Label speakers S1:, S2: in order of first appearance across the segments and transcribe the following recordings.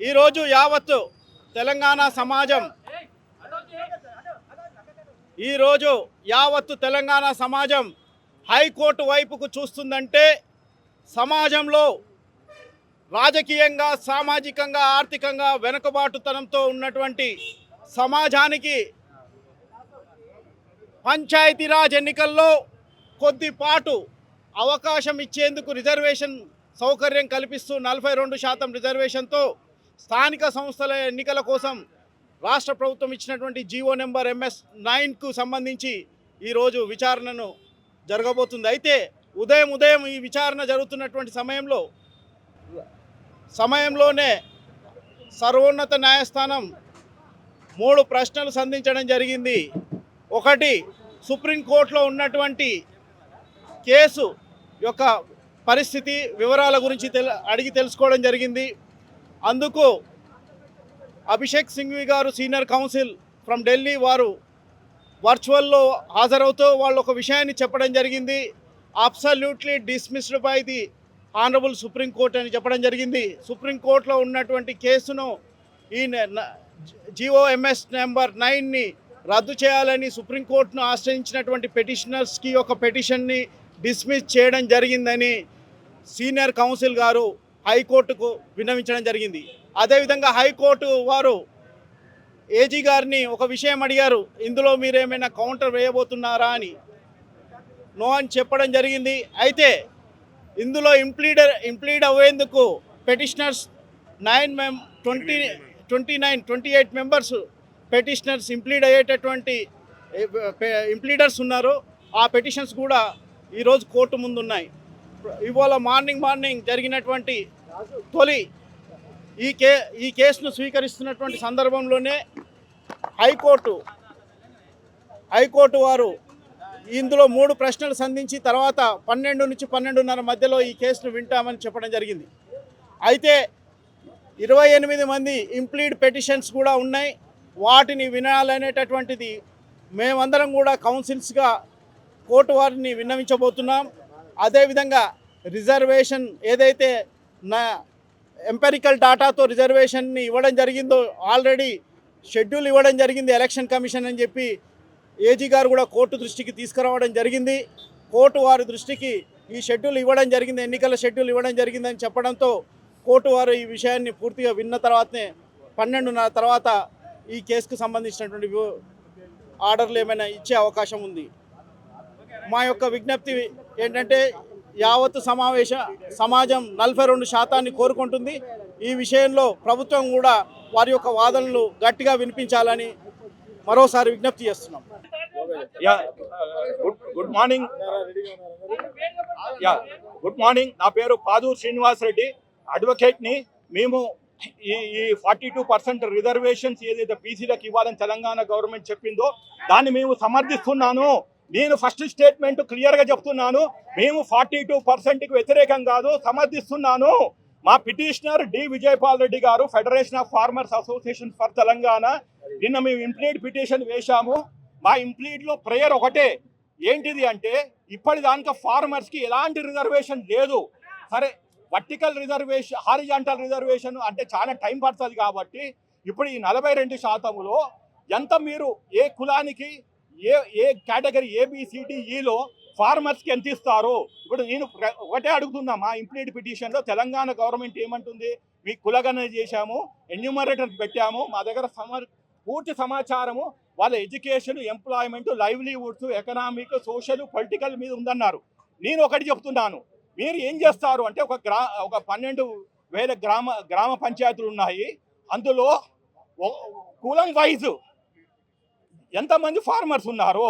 S1: ఈరోజు యావత్తు తెలంగాణ సమాజం ఈరోజు యావత్తు తెలంగాణ సమాజం హైకోర్టు వైపుకు చూస్తుందంటే సమాజంలో రాజకీయంగా సామాజికంగా ఆర్థికంగా వెనుకబాటుతనంతో ఉన్నటువంటి సమాజానికి పంచాయతీరాజ్ ఎన్నికల్లో కొద్దిపాటు అవకాశం ఇచ్చేందుకు రిజర్వేషన్ సౌకర్యం కల్పిస్తూ 42% రిజర్వేషన్తో స్థానిక సంస్థల ఎన్నికల కోసం రాష్ట్ర ప్రభుత్వం ఇచ్చినటువంటి జీవో నెంబర్ MS-9కు సంబంధించి ఈరోజు విచారణను జరగబోతుంది. అయితే ఉదయం ఈ విచారణ జరుగుతున్నటువంటి సమయంలోనే సర్వోన్నత న్యాయస్థానం 3 ప్రశ్నలు సంధించడం జరిగింది. ఒకటి, సుప్రీంకోర్టులో ఉన్నటువంటి కేసు యొక్క పరిస్థితి వివరాల గురించి అడిగి తెలుసుకోవడం జరిగింది. అందుకు అభిషేక్ సింఘ్వి గారు సీనియర్ కౌన్సిల్ ఫ్రమ్ ఢిల్లీ వారు వర్చువల్లో హాజరవుతూ వాళ్ళు ఒక విషయాన్ని చెప్పడం జరిగింది. Absolutely dismissed by the honourable supreme court అని చెప్పడం జరిగింది. సుప్రీంకోర్టులో ఉన్నటువంటి కేసును ఈ జీవో MS నెంబర్ 9ని రద్దు చేయాలని సుప్రీంకోర్టును ఆశ్రయించినటువంటి పెటిషనర్స్కి ఒక పిటిషన్ని డిస్మిస్ చేయడం జరిగిందని సీనియర్ కౌన్సిల్ గారు హైకోర్టుకు విన్నవించడం జరిగింది. అదేవిధంగా హైకోర్టు వారు ఏజీ గారిని ఒక విషయం అడిగారు, ఇందులో మీరేమైనా కౌంటర్ వేయబోతున్నారా అని. నో అని చెప్పడం జరిగింది. అయితే ఇందులో ఇంప్లీడ్ అయ్యేందుకు పెటిషనర్స్ 28 మెంబర్స్ పెటిషనర్స్ ఇంప్లీడ్ అయ్యేటటువంటి ఇంప్లీడర్స్ ఉన్నారు. ఆ పెటిషన్స్ కూడా ఈరోజు కోర్టు ముందు ఉన్నాయి. ఇవాళ మార్నింగ్ జరిగినటువంటి తొలి ఈ కేసును స్వీకరిస్తున్నటువంటి సందర్భంలోనే హైకోర్టు వారు ఇందులో 3 ప్రశ్నలు సంధించి తర్వాత 12 నుంచి 12:30 మధ్యలో ఈ కేసును వింటామని చెప్పడం జరిగింది. అయితే 28 మంది ఇంప్లీడ్ పెటిషన్స్ కూడా ఉన్నాయి. వాటిని వినాలనేటటువంటిది మేమందరం కూడా కౌన్సిల్స్గా కోర్టు వారిని విన్నవించబోతున్నాం. అదేవిధంగా రిజర్వేషన్ ఏదైతే ఎంపెరికల్ డాటాతో రిజర్వేషన్ని ఇవ్వడం జరిగిందో ఆల్రెడీ షెడ్యూల్ ఇవ్వడం జరిగింది ఎలక్షన్ కమిషన్ అని చెప్పి ఏజీ గారు కూడా కోర్టు దృష్టికి తీసుకురావడం జరిగింది. కోర్టు వారి దృష్టికి ఈ షెడ్యూల్ ఇవ్వడం జరిగింది, ఎన్నికల షెడ్యూల్ ఇవ్వడం జరిగిందని చెప్పడంతో కోర్టు వారు ఈ విషయాన్ని పూర్తిగా విన్న తర్వాతనే 12:30 తర్వాత ఈ కేసుకు సంబంధించినటువంటి ఆర్డర్లు ఏమైనా ఇచ్చే అవకాశం ఉంది. మా యొక్క విజ్ఞప్తి ఏంటంటే యావత్తు సమాజం 42% కోరుకుంటుంది. ఈ విషయంలో ప్రభుత్వం కూడా వారి యొక్క వాదనలు గట్టిగా వినిపించాలని మరోసారి విజ్ఞప్తి చేస్తున్నాం.
S2: Good morning. నా పేరు పాదూర్ శ్రీనివాస్ రెడ్డి, అడ్వకేట్ని. మేము ఈ 42% రిజర్వేషన్స్ ఏదైతే బీసీలకు ఇవ్వాలని తెలంగాణ గవర్నమెంట్ చెప్పిందో దాన్ని మేము సమర్థిస్తున్నాను. నేను ఫస్ట్ స్టేట్మెంట్ క్లియర్గా చెప్తున్నాను, మేము 42%కి వ్యతిరేకం కాదు, సమర్థిస్తున్నాను. మా పిటిషనర్ డి విజయపాల్ రెడ్డి గారు, federation of farmers association for Telangana, నిన్న మేము ఇంప్లీడ్ పిటిషన్ వేశాము. మా ఇంప్లీడ్లో ప్రేయర్ ఒకటే, ఏంటిది అంటే ఇప్పటిదాకా ఫార్మర్స్కి ఎలాంటి రిజర్వేషన్ లేదు. సరే, వర్టికల్ రిజర్వేషన్, హారిజాంటల్ రిజర్వేషన్ అంటే చాలా టైం పడుతుంది కాబట్టి ఇప్పుడు ఈ 42%లో ఎంత మీరు ఏ కులానికి ఏ కేటగిరీ ABCDEలో ఫార్మర్స్కి ఎంత ఇస్తారు? ఇప్పుడు నేను ఒకటే అడుగుతున్నా, మా ఇంప్లీడ్ పిటిషన్లో తెలంగాణ గవర్నమెంట్ ఏమంటుంది, మీ కులగణన చేశాము, ఎన్యూమరేటర్ పెట్టాము, మా దగ్గర పూర్తి సమాచారము వాళ్ళ education, employment, లైవ్లీవుడ్స్, economic, social, political మీద ఉందన్నారు. నేను ఒకటి చెప్తున్నాను, మీరు ఏం చేస్తారు అంటే ఒక 12,000 గ్రామ పంచాయతీలు ఉన్నాయి. అందులో కులం వైజ్ ఎంతమంది ఫార్మర్స్ ఉన్నారు,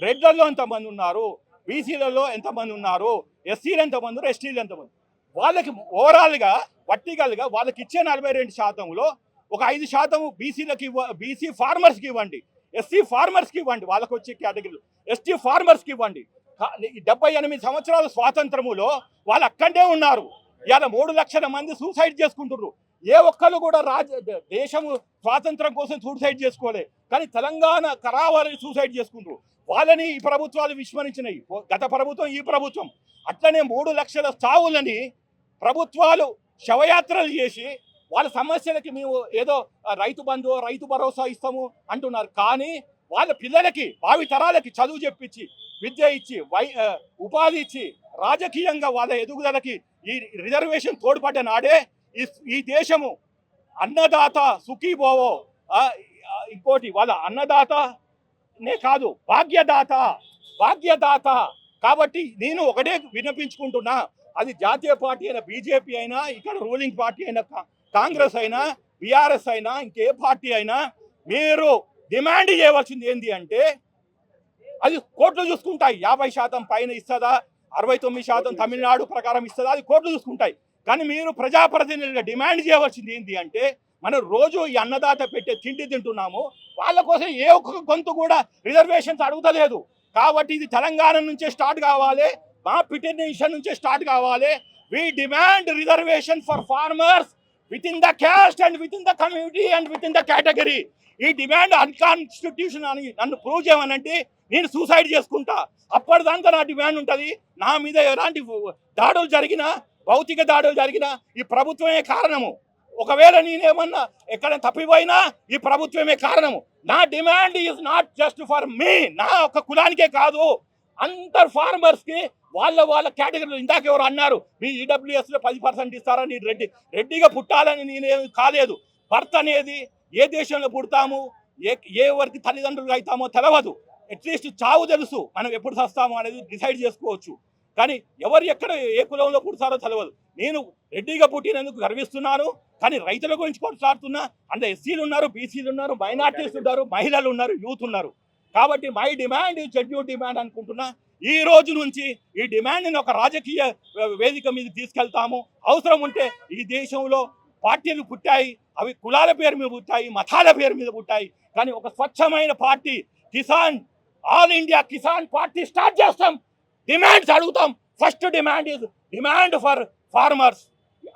S2: రెడ్లలో ఎంతమంది ఉన్నారు, బీసీలలో ఎంతమంది ఉన్నారు, ఎస్సీలు ఎంతమంది ఉన్నారు, ఎస్టీలు ఎంతమంది, వాళ్ళకి ఓవరాల్గా వర్టికల్గా వాళ్ళకి ఇచ్చే 42%లో ఒక 5% బీసీలకి బీసీ ఫార్మర్స్కి ఇవ్వండి, ఎస్సీ ఫార్మర్స్కి ఇవ్వండి, వాళ్ళకి వచ్చే కేటగిరీలు ఎస్టీ ఫార్మర్స్కి ఇవ్వండి. 78 సంవత్సరాల స్వాతంత్రములో వాళ్ళు అక్కడే ఉన్నారు. ఇవాళ 3 లక్షల మంది సూసైడ్ చేసుకుంటున్నారు. ఏ ఒక్కరు కూడా దేశము స్వాతంత్రం కోసం సూసైడ్ చేసుకోలే, కానీ తెలంగాణ కరావళి సూసైడ్ చేసుకుంటారు. వాళ్ళని ఈ ప్రభుత్వాలు విస్మరించినాయి, గత ప్రభుత్వం ఈ ప్రభుత్వం. అట్లనే 3 లక్షల చావులని ప్రభుత్వాలు శవయాత్రలు చేసి వాళ్ళ సమస్యలకి మేము ఏదో రైతు బంధు రైతు భరోసా ఇస్తాము అంటున్నారు. కానీ వాళ్ళ పిల్లలకి భావి తరాలకి చదువు చెప్పించి విద్య ఇచ్చి ఉపాధి ఇచ్చి రాజకీయంగా వాళ్ళ ఎదుగుదలకి ఈ రిజర్వేషన్ తోడ్పడ్డ నాడే ఈ దేశము అన్నదాత సుఖీభోవో, ఇంకోటి వాళ్ళ అన్నదాతనే కాదు భాగ్యదాత. కాబట్టి నేను ఒకటే విన్నపించుకుంటున్నా, అది జాతీయ పార్టీ అయినా బీజేపీ అయినా ఇక్కడ రూలింగ్ పార్టీ అయినా కాంగ్రెస్ అయినా బీఆర్ఎస్ అయినా ఇంకే పార్టీ అయినా మీరు డిమాండ్ చేయవలసింది ఏంటి అంటే అది కోర్టులు చూసుకుంటాయి. 50% పైన ఇస్తుందా, 69% తమిళనాడు ప్రకారం ఇస్తుందా, అది కోర్టులు చూసుకుంటాయి. కానీ మీరు ప్రజాప్రతినిధులుగా డిమాండ్ చేయవలసింది ఏంటి అంటే మనం రోజు ఈ అన్నదాత పెట్టే తిండి తింటున్నాము, వాళ్ళ కోసం ఏ ఒక్క గొంతు కూడా రిజర్వేషన్స్ అడుగుతలేదు. కాబట్టి ఇది తెలంగాణ నుంచే స్టార్ట్ కావాలి, మా పిటిషన్ నుంచే స్టార్ట్ కావాలి. We demand reservation for farmers with in the caste and with in the community and with in the category. ఈ డిమాండ్ అన్కాన్స్టిట్యూషన్ అని నన్ను ప్రూవ్ చేయమనంటే నేను సూసైడ్ చేసుకుంటా. అప్పటిదాకా నా డిమాండ్ ఉంటుంది. నా మీద ఎలాంటి దాడులు జరిగినా, భౌతిక దాడులు జరిగినా ఈ ప్రభుత్వమే కారణము. ఒకవేళ నేనేమన్నా ఎక్కడ తప్పిపోయినా ఈ ప్రభుత్వమే కారణము. నా demand is not just for me, నా ఒక కులానికే కాదు, అందరు ఫార్మర్స్కి వాళ్ళ కేటగిరీలో. ఇందాక ఎవరు అన్నారు మీ ఈడబ్ల్యూఎస్లో 10% ఇస్తారా, నేను రెడ్డిగా పుట్టాలని నేనేమి కాలేదు. భర్త అనేది ఏ దేశంలో పుడతాము, ఏ వరకు తల్లిదండ్రులు అవుతామో తెలియదు. అట్లీస్ట్ చావు తెలుసు, మనం ఎప్పుడు చస్తామో అనేది డిసైడ్ చేసుకోవచ్చు. కానీ ఎవరు ఎక్కడ ఏ కులంలో పుడతారో తెలియదు. నేను రెడ్డిగా పుట్టినందుకు గర్విస్తున్నాను. కానీ రైతుల గురించి కొట్లాడుతున్నా. అందులో ఎస్సీలు ఉన్నారు, బీసీలు ఉన్నారు, మైనార్టీస్ ఉన్నారు, మహిళలు ఉన్నారు, యూత్ ఉన్నారు. కాబట్టి మై డిమాండ్ జెన్యూన్ డిమాండ్ అనుకుంటున్నా. ఈ రోజు నుంచి ఈ డిమాండ్ని ఒక రాజకీయ వేదిక మీద తీసుకెళ్తాము. అవసరం ఉంటే ఈ దేశంలో పార్టీలు పుట్టాయి, అవి కులాల పేరు మీద పుట్టాయి, మతాల పేరు మీద పుట్టాయి. కానీ ఒక స్వచ్ఛమైన party Kisan, all India Kisan party start చేస్తాం. డిమాండ్స్ అడుగుతాం. First demand is demand for farmers.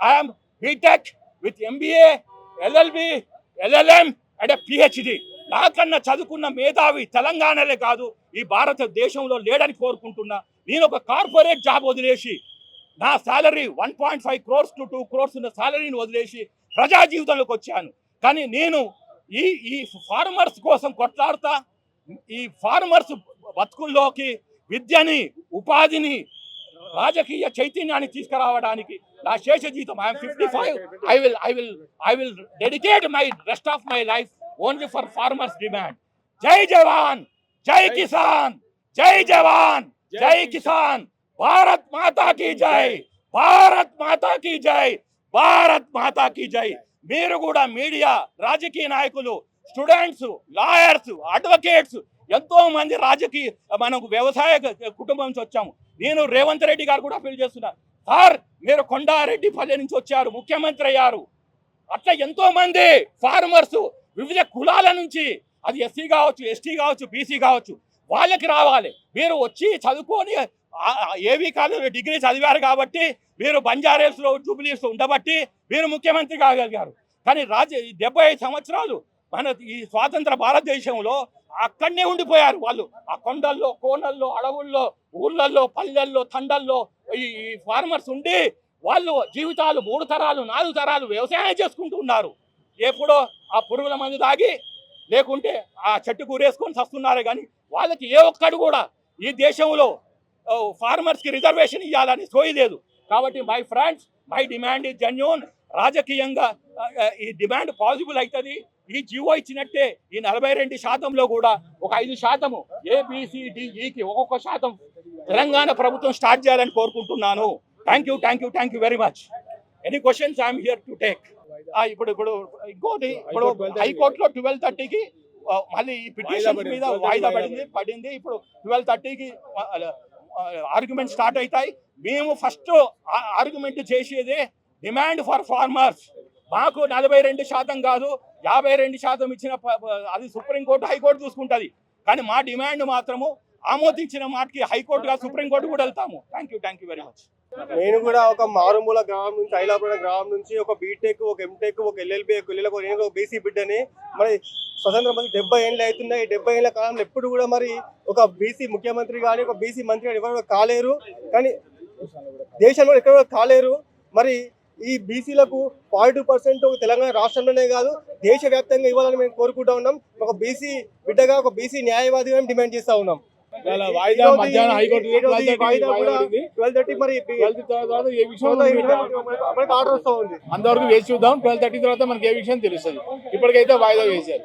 S2: I'm BTech with MBA, LLB, LLM and PhD. నాకన్నా చదువుకున్న మేధావి తెలంగాణలే కాదు ఈ భారతదేశంలో లేడని కోరుకుంటున్నా. నేను ఒక కార్పొరేట్ జాబ్ వదిలేసి నా సాలరీ 1.5 crores to 2 crores ఉన్న సాలరీని వదిలేసి ప్రజా జీవితంలోకి వచ్చాను. కానీ నేను ఈ ఫార్మర్స్ కోసం కొట్లాడతా. ఈ ఫార్మర్స్ బతుకుల్లోకి విద్యని, ఉపాధిని, రాజకీయ చైతన్యాన్ని తీసుకురావడానికి నా శేష జీవితం I'm 55. I will dedicate my rest of my life only for farmers demand. జై జవాన్, జై కిసాన్, జై జవాన్, జై కిసాన్. భారత్ మాతా కీ జై, భారత్ మాతా కీ జై, భారత్ మాతా కీ జై. మీరు కూడా మీడియా, రాజకీయ నాయకులు, స్టూడెంట్స్, లాయర్స్, అడ్వకేట్స్, ఎంతో మంది రాజకీయ మనకు వ్యవసాయ కుటుంబం నుంచి వచ్చాము. నేను రేవంత్ రెడ్డి గారు కూడా అప్పీల్ చేస్తున్నా. సార్ మీరు కొండారెడ్డిపల్లి నుంచి వచ్చారు, ముఖ్యమంత్రి అయ్యారు. అట్లా ఎంతో మంది ఫార్మర్స్ వివిధ కులాల నుంచి, అది ఎస్సీ కావచ్చు, ఎస్టీ కావచ్చు, బీసీ కావచ్చు, వాళ్ళకి రావాలి. మీరు వచ్చి చదువుకొని ఏవీ కాలేజీలో డిగ్రీ చదివారు కాబట్టి మీరు బంజారాహిల్స్లో, జూబ్లీహిల్స్లో ఉండబట్టి మీరు ముఖ్యమంత్రి కాగలిగారు. కానీ 75 సంవత్సరాలు మన ఈ స్వాతంత్ర భారతదేశంలో అక్కడనే ఉండిపోయారు వాళ్ళు. ఆ కొండల్లో, కోనల్లో, అడవుల్లో, ఊళ్ళల్లో, పల్లెల్లో, తండల్లో ఈ ఫార్మర్స్ ఉండి వాళ్ళు జీవితాలు 3 తరాలు 4 తరాలు వ్యవసాయం చేసుకుంటూ ఉన్నారు. ఎప్పుడో ఆ పురుగుల మందు తాగి లేకుంటే ఆ చెట్టు కూరేసుకొని చస్తున్నారే. కానీ వాళ్ళకి ఏ ఒక్కడు కూడా ఈ దేశంలో ఫార్మర్స్కి రిజర్వేషన్ ఇవ్వాలని సోయలేదు. కాబట్టి my friends, my demand is genuine. రాజకీయంగా ఈ డిమాండ్ పాసిబుల్ అవుతుంది. ఈ జీవో ఇచ్చినట్టే ఈ 42% కూడా ఒక 5% ABCDEకి ఒక్కొక్క శాతం తెలంగాణ ప్రభుత్వం స్టార్ట్ చేయాలని కోరుకుంటున్నాను. Thank you very much. Any questions I'm here to take. ఇప్పుడు ఇంకోటి, ఇప్పుడు హైకోర్టులో 12:30కి మళ్ళీ ఈ పిటిషన్ మీద వాయిదా పడింది. ఇప్పుడు 12:30కి ఆర్గ్యుమెంట్ స్టార్ట్ అవుతాయి. మేము ఫస్ట్ ఆర్గ్యుమెంట్ చేసేదే డిమాండ్ ఫర్ ఫార్మర్స్. మాకు 42% కాదు 52% ఇచ్చిన అది సుప్రీంకోర్టు, హైకోర్టు చూసుకుంటుంది. కానీ మా డిమాండ్ మాత్రము ఆమోదించిన మాటకి హైకోర్టు కాదు, సుప్రీంకోర్టు కూడా వెళ్తాము. Thank you very much.
S3: నేను కూడా ఒక మారుమూల గ్రామం నుంచి, ఐలాపురం గ్రామం నుంచి ఒక బీటెక్, ఒక ఎంటెక్, ఒక LLB, నేను ఒక బీసీ బిడ్డని. మరి స్వతంత్రం 70 ఏళ్ళు అవుతున్నాయి. ఈ 70 ఏళ్ల కాలంలో ఎప్పుడు కూడా మరి ఒక బీసీ ముఖ్యమంత్రి కానీ, ఒక బీసీ మంత్రి కానీ ఎవరు కాలేరు. కానీ దేశంలో ఎక్కడ కాలేరు. మరి ఈ బీసీలకు 42% తెలంగాణ రాష్ట్రంలోనే కాదు దేశవ్యాప్తంగా ఇవ్వాలని మేము కోరుకుంటా ఉన్నాం. ఒక బీసీ బిడ్డగా, ఒక బీసీ న్యాయవాదిగా మేము డిమాండ్ చేస్తా ఉన్నాం.
S4: వాయిదా మధ్యాహ్నం హైకోర్టు
S3: వాయిదా కూడా 12:30 మరి
S4: తర్వాత ఏ విషయం
S3: మనకి ఆర్డర్ వస్తూ ఉంది.
S4: అంతవరకు వేసి చూద్దాం. 12:30 తర్వాత మనకి ఏ విషయం తెలుస్తుంది. ఇప్పటికైతే వాయిదా వేశారు.